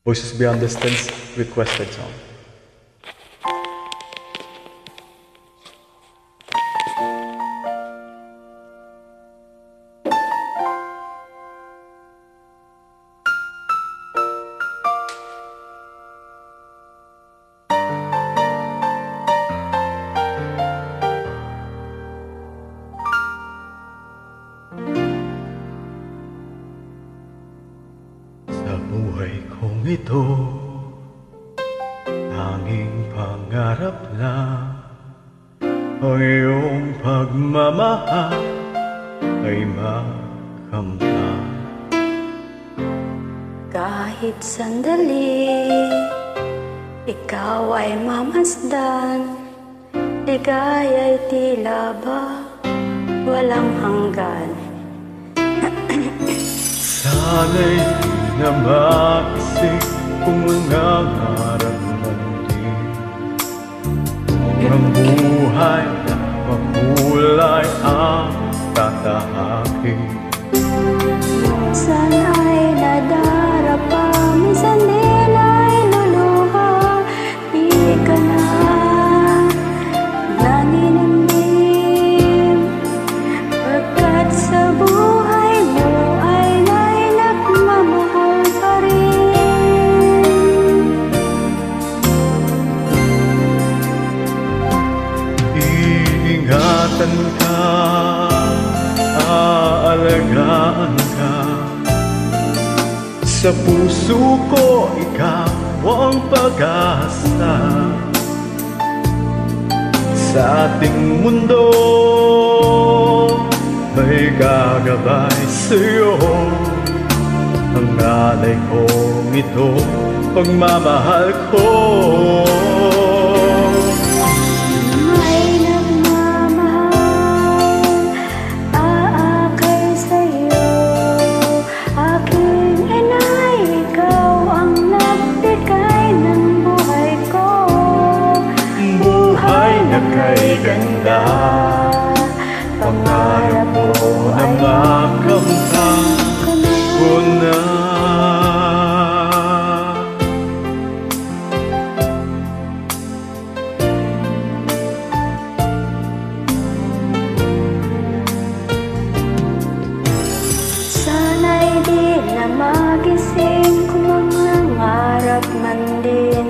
Voices Beyond Distance requested song. Sa buhay kong ito, tanging pangarap lang ang iyong pagmamahal ay makamtan. Kahit sandali, ikaw ay mamasdan, ligaya'y tila ba walang hanggan. Sana'y di na maisip kung mga harap man din. Ang buhay na makulay ang tatahakin. Minsan ay nadarapa, minsan din ay luluha. Di ka na naninindim, pagkat sa buhay mo ay nagmamahal pa rin. Iingatan ka, aalagaan ka. Sa puso ko, ikaw ang pag-asa. Sa ating mundo, may gagabay sa'yo. Ang alay kong ito, pagmamahal ko. May nagmamahal, aakay sa'yo. Aking inay, ikaw ang nagbigay ng buhay ko. Buhay na kay ganda, pangarap mo na makamtan ko na. Sana'y di na magising kung mangangarap man din.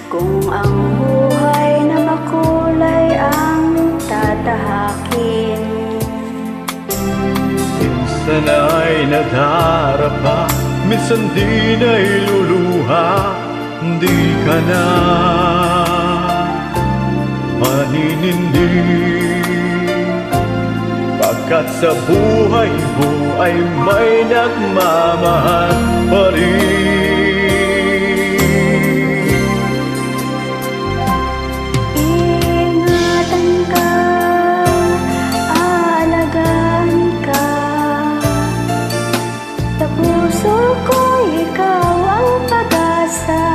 Kung ang buhay na makulay ang tatahakin. Minsan ay nadarapa, minsan din ay luluha. Di ka na maninindig, pagkat sa buhay mo ay may nagmamahal pa rin. Ingatan ka, aalagaan ka. Sa puso ko, ikaw ang pag-asa.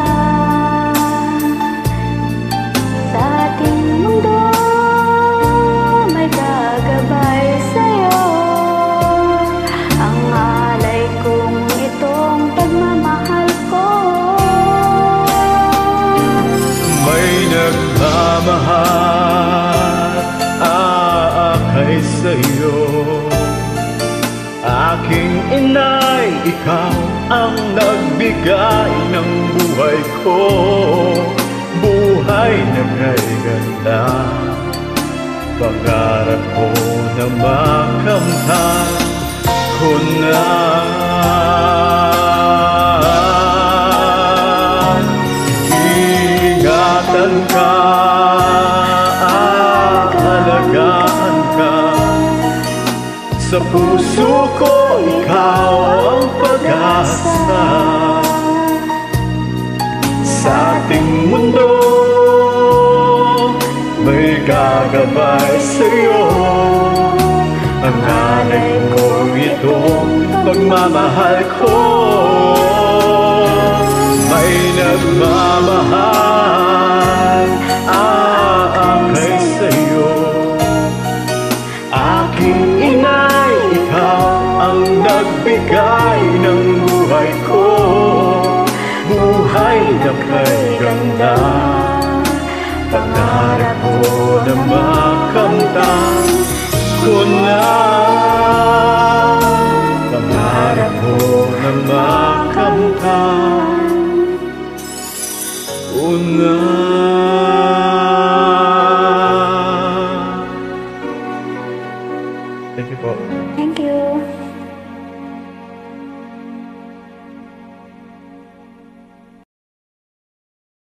Sa ating mundo, may gagabay sa'yo. Ang alay kong itong pagmamahal ko. May nagmamahal, aakay sa'yo. Aking inay, ikaw ang nagbigay ng buhay ko. Buhay na kay ganda, pangarap ko na makamtan ko na. Ingatan ka, aalagaan ka. Sa puso ko, ikaw ang pag-asa. Sa ating mundo, may gagabay sa'yo. Ang alay ko ito, pagmamahal ko. May nagmamahal, aakay sa'yo. Aking inay, ikaw ang nagbigay ng buhay ko. una. Thank you po. Thank you.